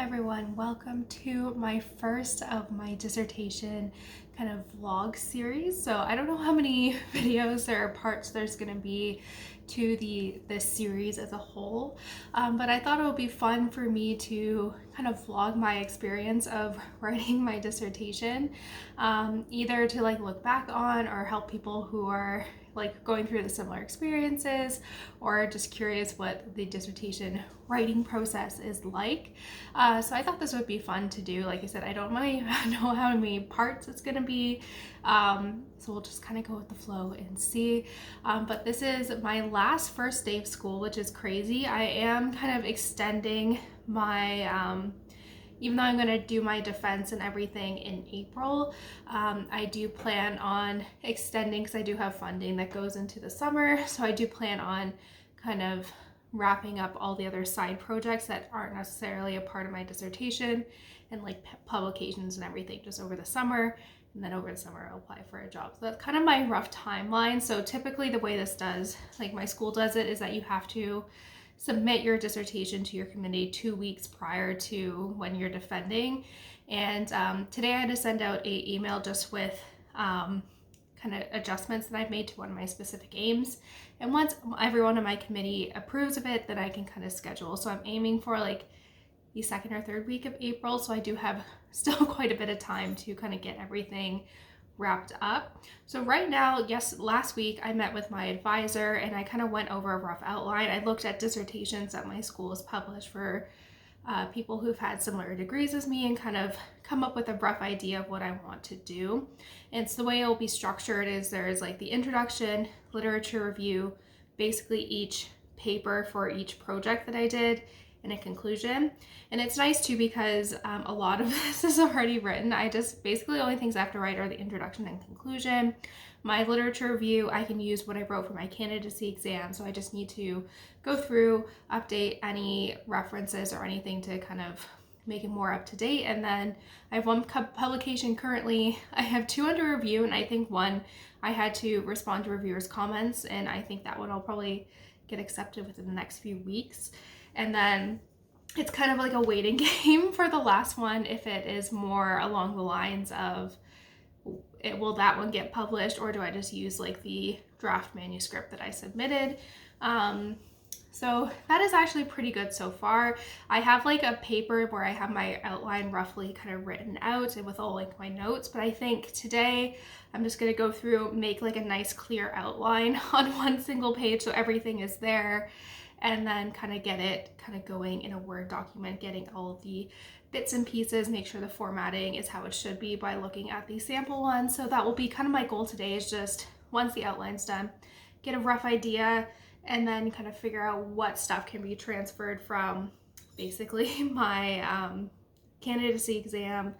everyone, welcome to my first of my dissertation kind of vlog series. So I don't know how many videos or parts there's going to be to this series as a whole, but I thought it would be fun for me to kind of vlog my experience of writing my dissertation, either to like look back on or help people who are like going through the similar experiences or just curious what the dissertation writing process is like. So I thought this would be fun to do. Like I said, I don't really know how many parts it's gonna be, so we'll just kind of go with the flow and see. But this is my first day of school, which is crazy. I am kind of extending my even though I'm going to do my defense and everything in April, I do plan on extending because I do have funding that goes into the summer. So I do plan on kind of wrapping up all the other side projects that aren't necessarily a part of my dissertation and like publications and everything just over the summer. And then over the summer I'll apply for a job. So that's kind of my rough timeline. So typically the way this does, like my school does it, is that you have to submit your dissertation to your committee 2 weeks prior to when you're defending. And today I had to send out an email just with kind of adjustments that I've made to one of my specific aims. And once everyone on my committee approves of it, then I can kind of schedule. So I'm aiming for like the second or third week of April. So I do have still quite a bit of time to kind of get everything wrapped up. So right now, yes, last week I met with my advisor and I kind of went over a rough outline. I looked at dissertations that my school has published for people who've had similar degrees as me and kind of come up with a rough idea of what I want to do. And so the way it will be structured is there's like the introduction, literature review, basically each paper for each project that I did, and a conclusion. And it's nice too because a lot of this is already written. I just basically the only things I have to write are the introduction and conclusion. My literature review, I can use what I wrote for my candidacy exam, so I just need to go through, update any references or anything to kind of make it more up to date. And then I have one publication currently. I have 2 under review, and I think one I had to respond to reviewers' comments, and I think that one will probably get accepted within the next few weeks. And then it's kind of like a waiting game for the last one if it is more along the lines of will that one get published, or do I just use like the draft manuscript that I submitted. So that is actually pretty good so far. I have like a paper where I have my outline roughly kind of written out and with all like my notes, but I think today I'm just going to go through, make like a nice clear outline on one single page so everything is there, and then kind of get it kind of going in a Word document, getting all of the bits and pieces, make sure the formatting is how it should be by looking at the sample one. So that will be kind of my goal today, is just once the outline's done, get a rough idea and then kind of figure out what stuff can be transferred from basically my candidacy exam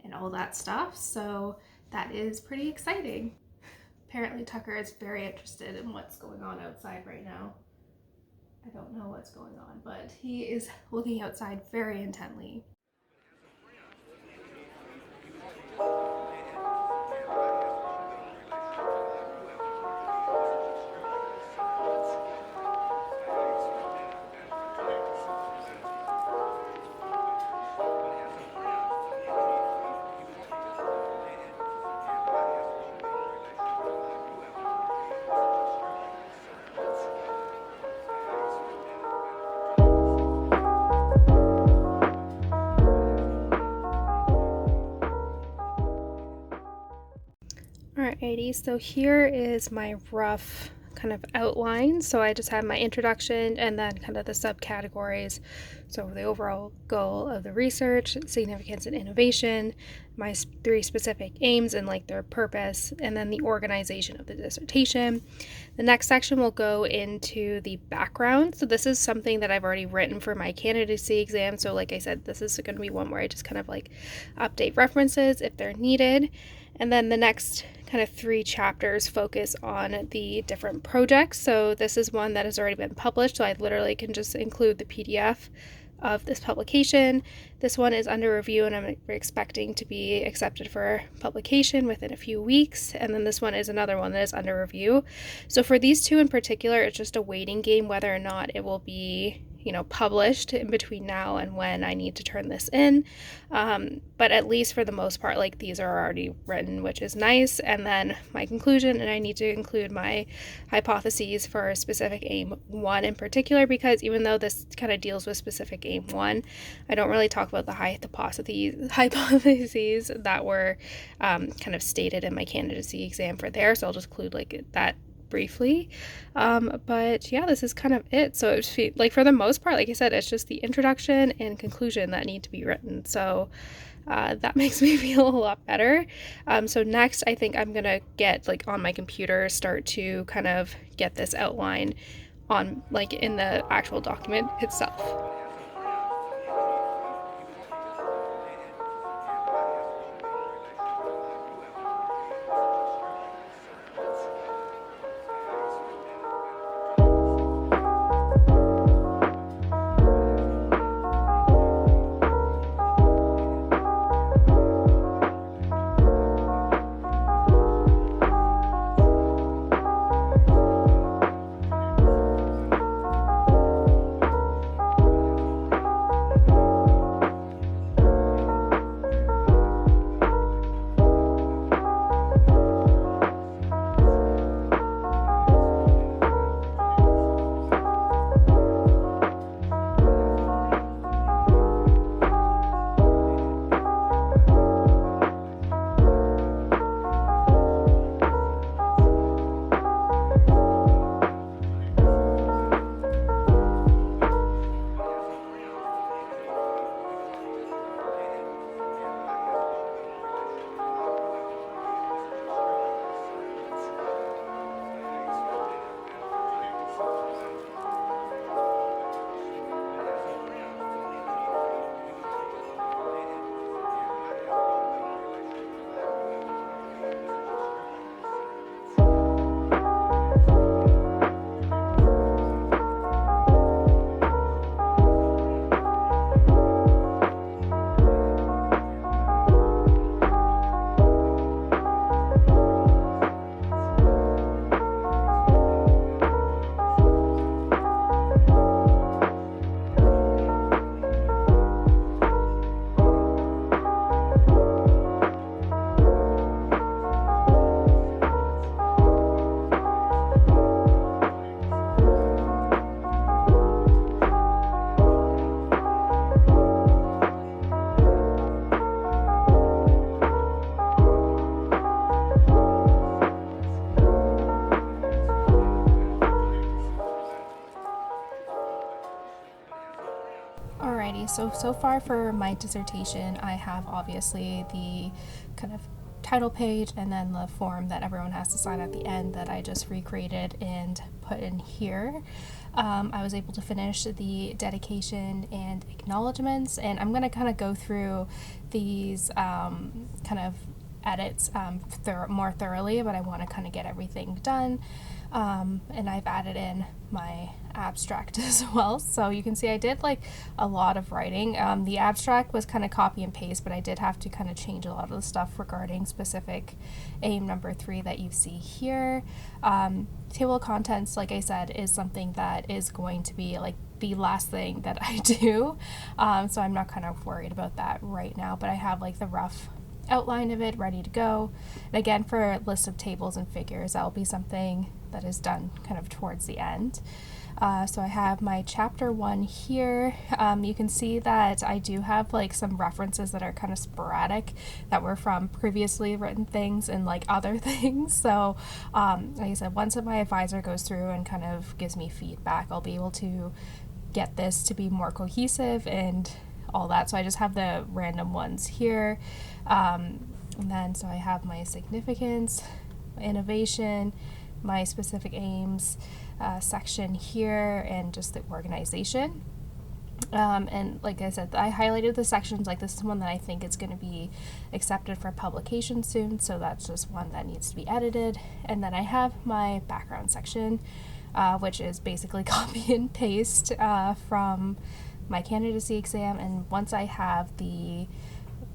and all that stuff. So that is pretty exciting. Apparently Tucker is very interested in what's going on outside right now. I don't know what's going on, but he is looking outside very intently. Alrighty, so here is my rough kind of outline. So I just have my introduction and then kind of the subcategories. So the overall goal of the research, significance and innovation, my 3 specific aims and like their purpose, and then the organization of the dissertation. The next section will go into the background. So this is something that I've already written for my candidacy exam. So like I said, this is going to be one where I just kind of like update references if they're needed. And then the next kind of 3 chapters focus on the different projects. So this is one that has already been published, so I literally can just include the PDF of this publication. This one is under review and I'm expecting to be accepted for publication within a few weeks. And then this one is another one that is under review. So for these 2 in particular, it's just a waiting game whether or not it will be, published in between now and when I need to turn this in. But at least for the most part, like, these are already written, which is nice. And then my conclusion, and I need to include my hypotheses for specific aim 1 in particular, because even though this kind of deals with specific aim 1, I don't really talk about the hypotheses that were kind of stated in my candidacy exam for there. So I'll just include like that briefly. But yeah, this is kind of it. So it's like, for the most part, like I said, it's just the introduction and conclusion that need to be written. So that makes me feel a lot better. So next, I think I'm gonna get like on my computer, start to kind of get this outline on like in the actual document itself. So far for my dissertation, I have obviously the kind of title page and then the form that everyone has to sign at the end that I just recreated and put in here. I was able to finish the dedication and acknowledgements, and I'm going to kind of go through these kind of edits more thoroughly, but I want to kind of get everything done. And I've added in my abstract as well, so you can see I did like a lot of writing. The abstract was kind of copy and paste, but I did have to kind of change a lot of the stuff regarding specific aim number 3 that you see here. Table of contents, like I said, is something that is going to be like the last thing that I do, so I'm not kind of worried about that right now, but I have like the rough outline of it ready to go. And again, for a list of tables and figures, that'll be something that is done kind of towards the end. So I have my chapter 1 here. You can see that I do have like some references that are kind of sporadic that were from previously written things and like other things. So like I said, once my advisor goes through and kind of gives me feedback, I'll be able to get this to be more cohesive and all that. So I just have the random ones here. And then so I have my significance, innovation, my specific aims section here, and just the organization. And like I said, I highlighted the sections, like this is one that I think is going to be accepted for publication soon, so that's just one that needs to be edited. And then I have my background section, which is basically copy and paste from my candidacy exam. And once I have the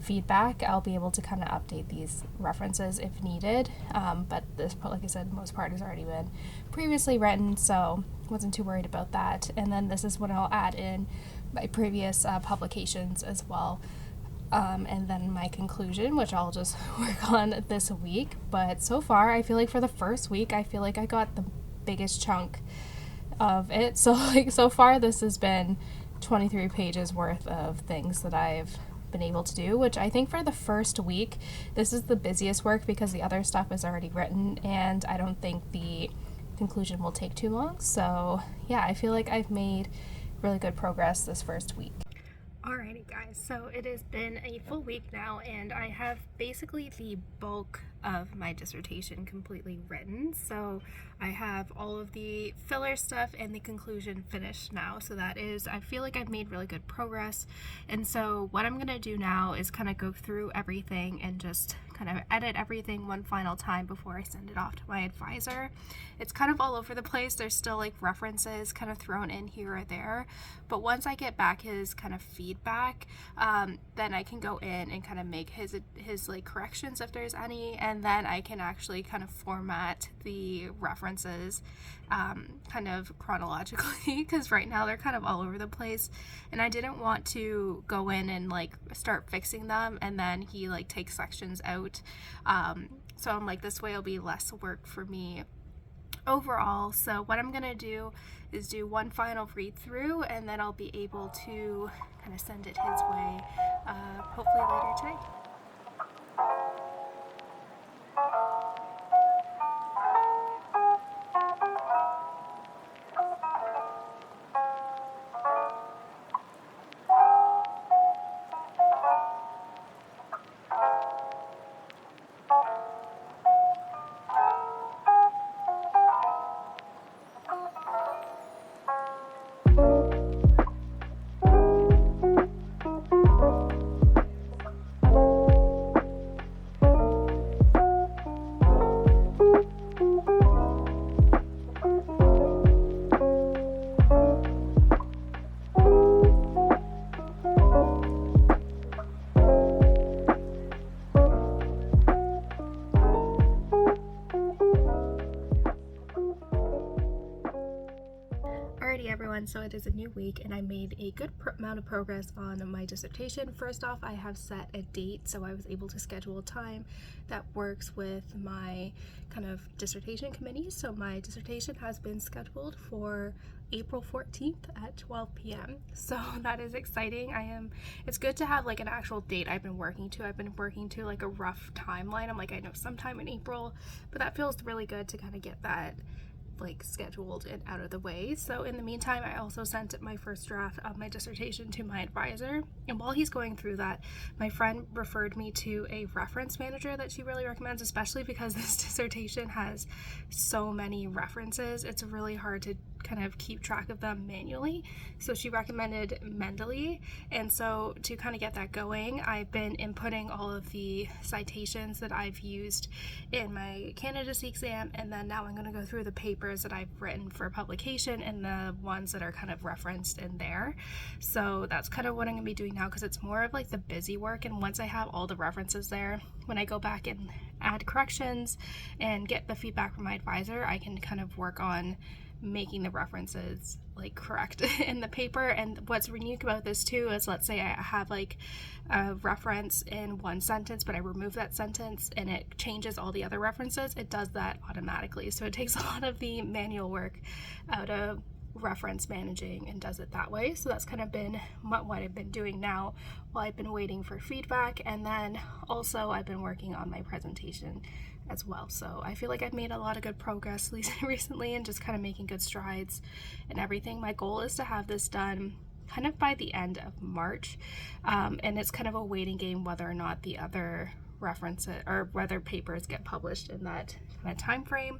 feedback, I'll be able to kind of update these references if needed. But this, like I said, most part has already been previously written, so wasn't too worried about that. And then this is when I'll add in my previous publications as well. And then my conclusion, which I'll just work on this week. But so far, I feel like for the first week, I feel like I got the biggest chunk of it. So like so far, this has been 23 pages worth of things that I've been able to do, which I think for the first week, this is the busiest work because the other stuff is already written, and I don't think the conclusion will take too long. So yeah, I feel like I've made really good progress this first week. Alrighty guys, so it has been a full week now, and I have basically the bulk of my dissertation completely written. So I have all of the filler stuff and the conclusion finished now. So that is, I feel like I've made really good progress. And so what I'm going to do now is kind of go through everything and just kind of edit everything one final time before I send it off to my advisor. It's kind of all over the place. There's still like references kind of thrown in here or there. But once I get back his kind of feedback, then I can go in and kind of make his like corrections if there's any, and then I can actually kind of format the references kind of chronologically, because right now they're kind of all over the place, and I didn't want to go in and like start fixing them and then he like takes sections out. So I'm like, this way it'll be less work for me overall. So what I'm gonna do is do one final read through, and then I'll be able to kind of send it his way hopefully later today. Everyone, so it is a new week and I made a good amount of progress on my dissertation. First off, I have set a date, so I was able to schedule a time that works with my kind of dissertation committee. So my dissertation has been scheduled for April 14th at 12 p.m. So that is exciting. It's good to have like an actual date I've been working to like a rough timeline. I'm like, I know sometime in April, but that feels really good to kind of get that like scheduled and out of the way. So in the meantime, I also sent my first draft of my dissertation to my advisor, and while he's going through that, my friend referred me to a reference manager that she really recommends, especially because this dissertation has so many references. It's really hard to kind of keep track of them manually, so she recommended Mendeley. And so to kind of get that going, I've been inputting all of the citations that I've used in my candidacy exam, and then now I'm going to go through the papers that I've written for publication and the ones that are kind of referenced in there. So that's kind of what I'm going to be doing now, because it's more of like the busy work, and once I have all the references there, when I go back and add corrections and get the feedback from my advisor, I can kind of work on making the references like correct in the paper. And what's unique about this too is, let's say I have like a reference in one sentence, but I remove that sentence and it changes all the other references, it does that automatically. So it takes a lot of the manual work out of reference managing and does it that way. So that's kind of been what I've been doing now while I've been waiting for feedback. And then also I've been working on my presentation as well. So I feel like I've made a lot of good progress recently and just kind of making good strides and everything. My goal is to have this done kind of by the end of March, and it's kind of a waiting game whether or not the other references or whether papers get published in that kind of time frame.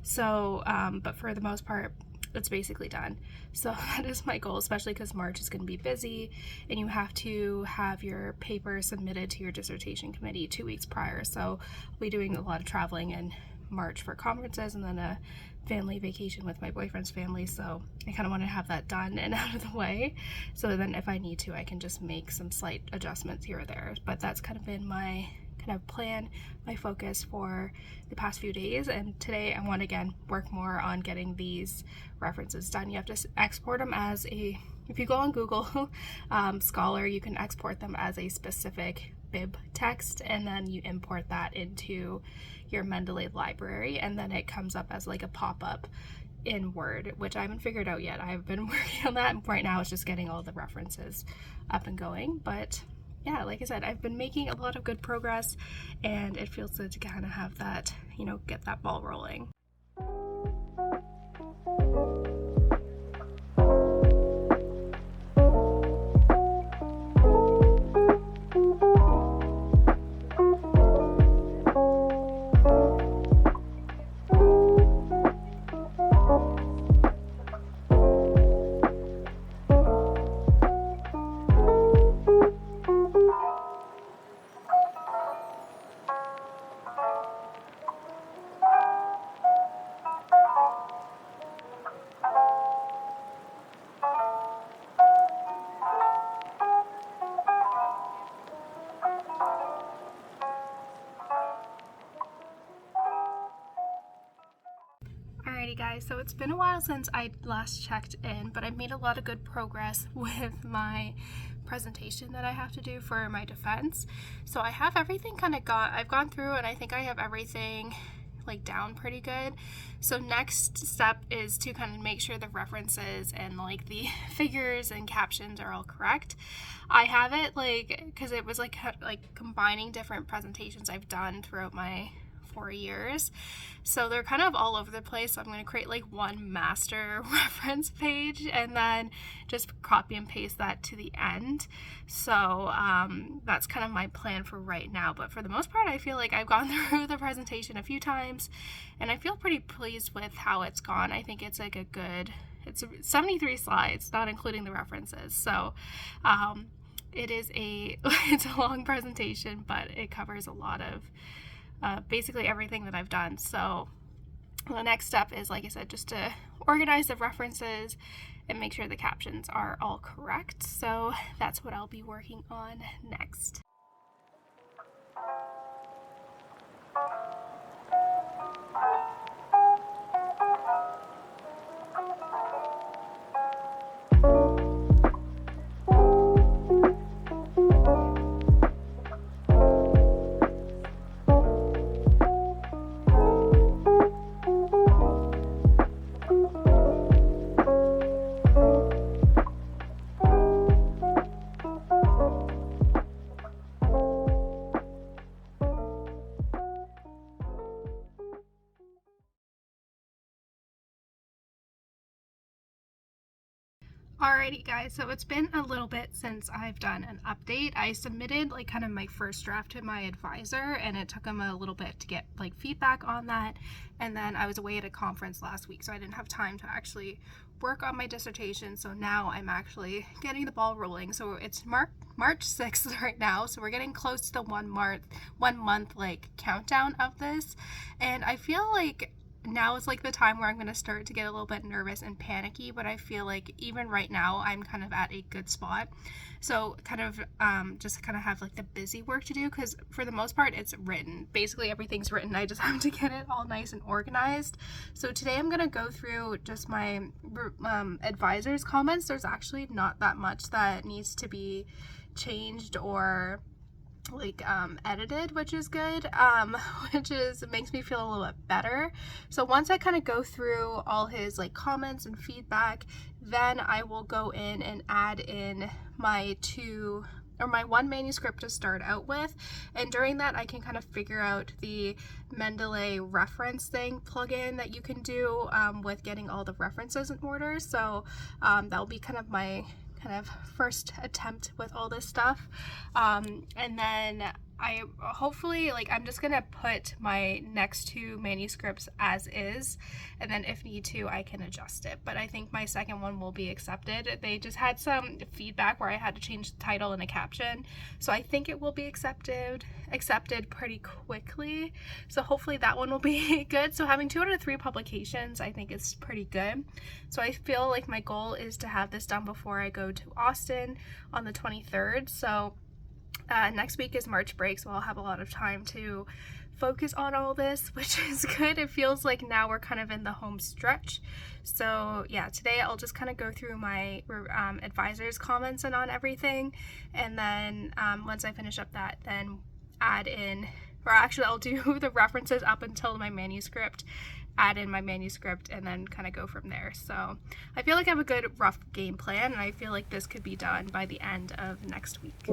So but for the most part, it's basically done. So that is my goal, especially because March is going to be busy and you have to have your paper submitted to your dissertation committee 2 weeks prior. So I'll be doing a lot of traveling and March for conferences and then a family vacation with my boyfriend's family, so I kind of want to have that done and out of the way, so then if I need to, I can just make some slight adjustments here or there. But that's kind of been my kind of plan, my focus for the past few days. And today I want to again work more on getting these references done. You have to export them as a, if you go on Google Scholar, you can export them as a specific bib text, and then you import that into your Mendeley library, and then it comes up as like a pop-up in Word, which I haven't figured out yet. I've been working on that. Right now it's just getting all the references up and going. But yeah, like I said, I've been making a lot of good progress, and it feels good to kind of have that, you know, get that ball rolling. Alrighty guys, so it's been a while since I last checked in, but I've made a lot of good progress with my presentation that I have to do for my defense. So I have everything kind of I've gone through, and I think I have everything like down pretty good. So next step is to kind of make sure the references and like the figures and captions are all correct. I have it like, because it was like combining different presentations I've done throughout my 4 years, so they're kind of all over the place. So I'm going to create like one master reference page and then just copy and paste that to the end. So that's kind of my plan for right now, but for the most part I feel like I've gone through the presentation a few times and I feel pretty pleased with how it's gone. I think it's like it's 73 slides, not including the references, so it is it's a long presentation, but it covers a lot of basically everything that I've done. So the next step is, like I said, just to organize the references and make sure the captions are all correct. So that's what I'll be working on next. Alrighty guys, so it's been a little bit since I've done an update. I submitted like kind of my first draft to my advisor, and it took him a little bit to get like feedback on that, and then I was away at a conference last week, so I didn't have time to actually work on my dissertation. So now I'm actually getting the ball rolling. So it's March 6th right now, so we're getting close to the 1 month like countdown of this, and I feel like now is like the time where I'm going to start to get a little bit nervous and panicky, but I feel like even right now I'm kind of at a good spot. So kind of just kind of have like the busy work to do, because for the most part it's written. Basically everything's written. I just have to get it all nice and organized. So today I'm going to go through just my advisor's comments. There's actually not that much that needs to be changed or like edited, which is good, makes me feel a little bit better. So once I kind of go through all his like comments and feedback, then I will go in and add in my one manuscript to start out with, and during that I can kind of figure out the Mendeley reference thing plugin that you can do with getting all the references in order. So that'll be kind of my first attempt with all this stuff, and then I hopefully, like, I'm just gonna put my next 2 manuscripts as is, and then if need to I can adjust it, but I think my second one will be accepted. They just had some feedback where I had to change the title and the caption, so I think it will be accepted pretty quickly, so hopefully that one will be good. So having 2 out of 3 publications I think is pretty good. So I feel like my goal is to have this done before I go to Austin on the 23rd. So next week is March break, so I'll have a lot of time to focus on all this, which is good. It feels like now we're kind of in the home stretch. So yeah, today I'll just kind of go through my advisor's comments and on everything, and then once I finish up that, then add in, or actually I'll do the references up until my manuscript, add in my manuscript, and then kind of go from there. So I feel like I have a good rough game plan, and I feel like this could be done by the end of next week.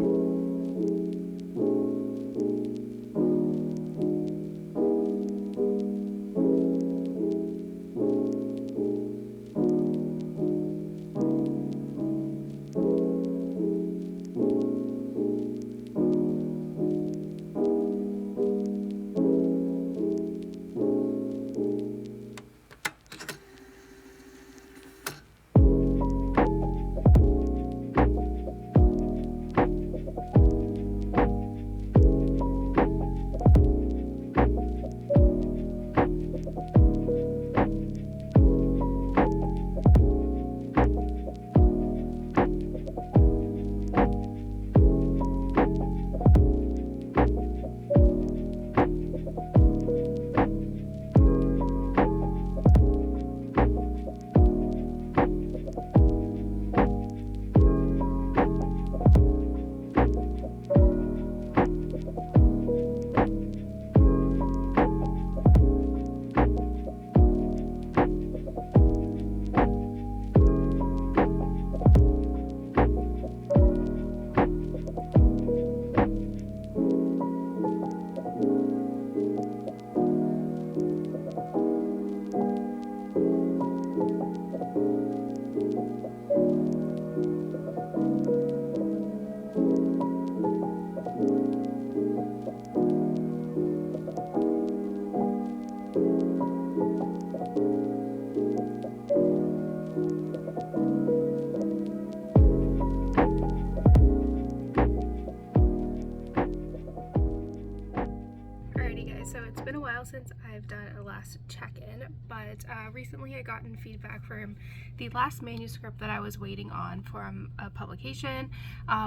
So it's been a while since I've done a last check-in, but recently I gotten feedback from the last manuscript that I was waiting on from a publication.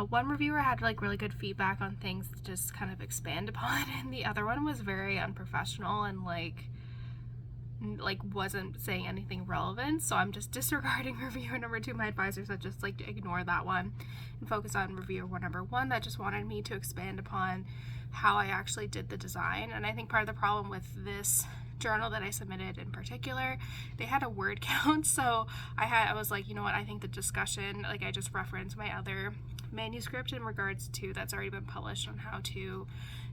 One reviewer had like really good feedback on things to just kind of expand upon, and the other one was very unprofessional and like wasn't saying anything relevant. So I'm just disregarding reviewer number 2. My advisor said just like to ignore that one and focus on reviewer number 1 that just wanted me to expand upon how I actually did the design. And I think part of the problem with this journal that I submitted in particular, they had a word count, so I was like, you know what, I think the discussion, like I just referenced my other manuscript in regards to that's already been published on how to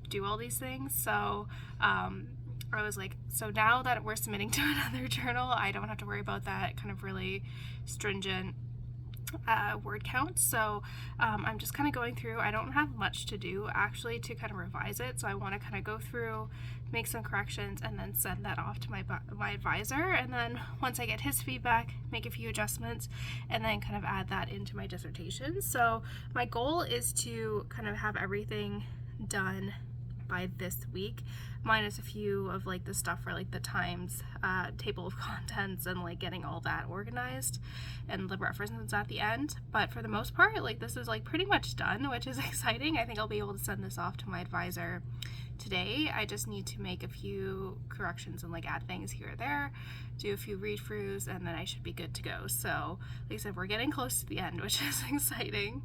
do all these things. So I was like, so now that we're submitting to another journal, I don't have to worry about that kind of really stringent word count. So I'm just kind of going through. I don't have much to do actually to kind of revise it, so I want to kind of go through, make some corrections, and then send that off to my advisor, and then once I get his feedback, make a few adjustments, and then kind of add that into my dissertation. So my goal is to kind of have everything done by this week, minus a few of like the stuff for like the Times table of contents and like getting all that organized and the references at the end. But for the most part, like this is like pretty much done, which is exciting. I think I'll be able to send this off to my advisor today. I just need to make a few corrections and like add things here or there, do a few read-throughs, and then I should be good to go. So like I said, we're getting close to the end, which is exciting.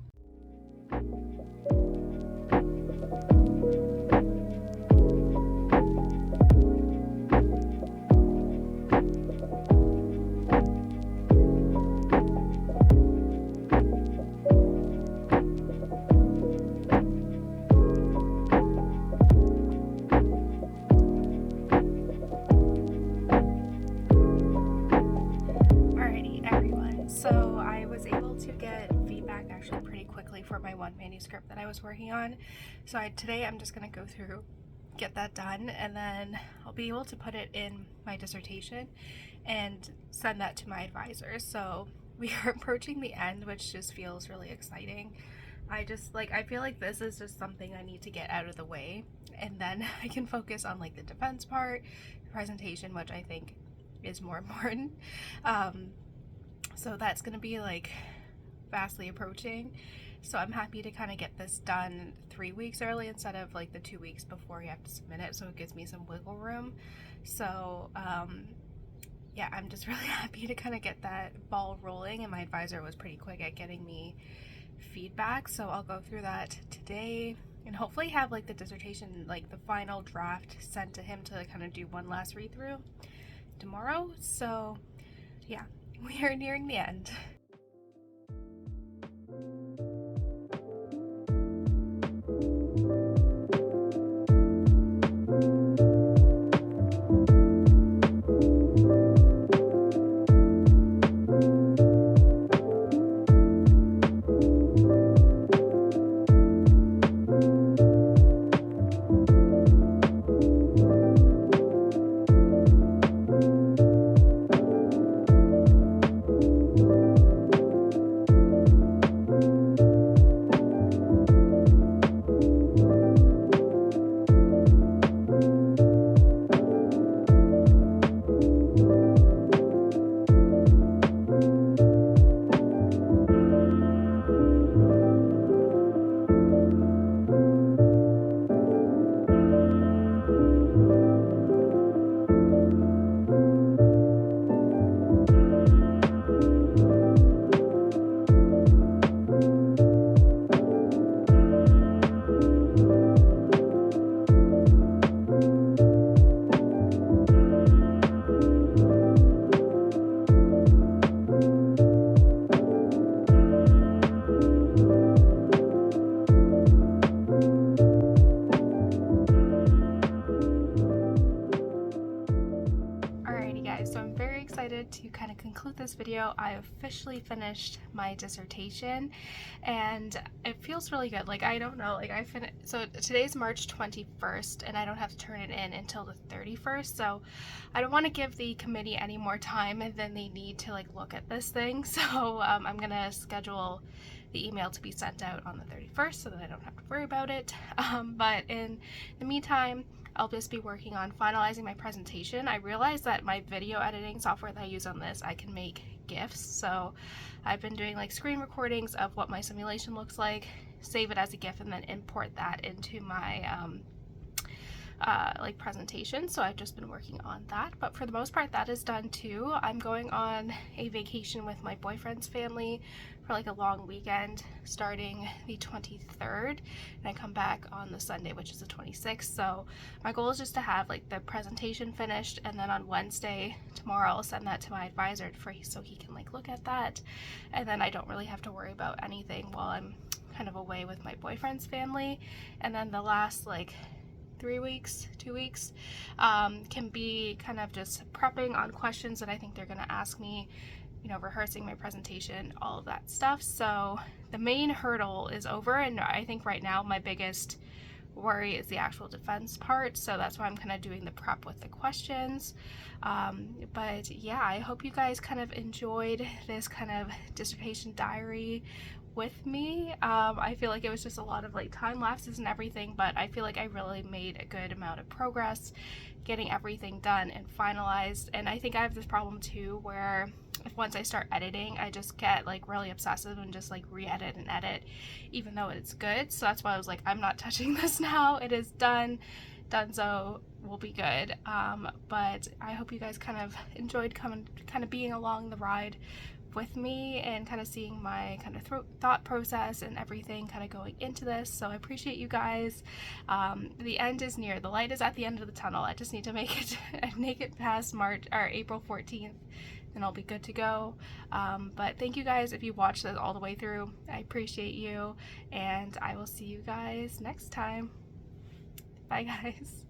script that I was working on. So today I'm just going to go through, get that done, and then I'll be able to put it in my dissertation and send that to my advisor. So we are approaching the end, which just feels really exciting. I feel like this is just something I need to get out of the way, and then I can focus on like the defense part, the presentation, which I think is more important. So that's going to be like vastly approaching. So I'm happy to kind of get this done 3 weeks early instead of like the 2 weeks before you have to submit it, so it gives me some wiggle room. So yeah, I'm just really happy to kind of get that ball rolling, and my advisor was pretty quick at getting me feedback, so I'll go through that today and hopefully have like the dissertation, like the final draft, sent to him to kind of do one last read through tomorrow. So yeah, we are nearing the end. So I'm very excited to kind of conclude this video. I officially finished my dissertation and it feels really good. Like, I don't know, like so today's March 21st and I don't have to turn it in until the 31st. So I don't want to give the committee any more time than they need to like look at this thing. So I'm gonna schedule the email to be sent out on the 31st so that I don't have to worry about it. But in the meantime, I'll just be working on finalizing my presentation. I realized that my video editing software that I use on this, I can make GIFs. So I've been doing like screen recordings of what my simulation looks like, save it as a GIF, and then import that into my like presentation. So I've just been working on that, but for the most part that is done too. I'm going on a vacation with my boyfriend's family for like a long weekend starting the 23rd, and I come back on the Sunday, which is the 26th. So my goal is just to have like the presentation finished, and then on Wednesday, tomorrow, I'll send that to my advisor so he can like look at that, and then I don't really have to worry about anything while I'm kind of away with my boyfriend's family. And then the last like 2 weeks can be kind of just prepping on questions that I think they're going to ask me, you know, rehearsing my presentation, all of that stuff. So the main hurdle is over, and I think right now my biggest worry is the actual defense part, so that's why I'm kind of doing the prep with the questions. But yeah, I hope you guys kind of enjoyed this kind of dissertation diary with me. I feel like it was just a lot of like time lapses and everything, but I feel like I really made a good amount of progress getting everything done and finalized. And I think I have this problem too where if once I start editing, I just get like really obsessive and just like re-edit and edit even though it's good. So that's why I was like, I'm not touching this now. It is done. Donezo, will be good. But I hope you guys kind of enjoyed kind of being along the ride with me and kind of seeing my kind of thought process and everything kind of going into this. So I appreciate you guys. The end is near. The light is at the end of the tunnel. I just need to make it past April 14th, and I'll be good to go. But thank you guys if you watched this all the way through. I appreciate you, and I will see you guys next time. Bye guys.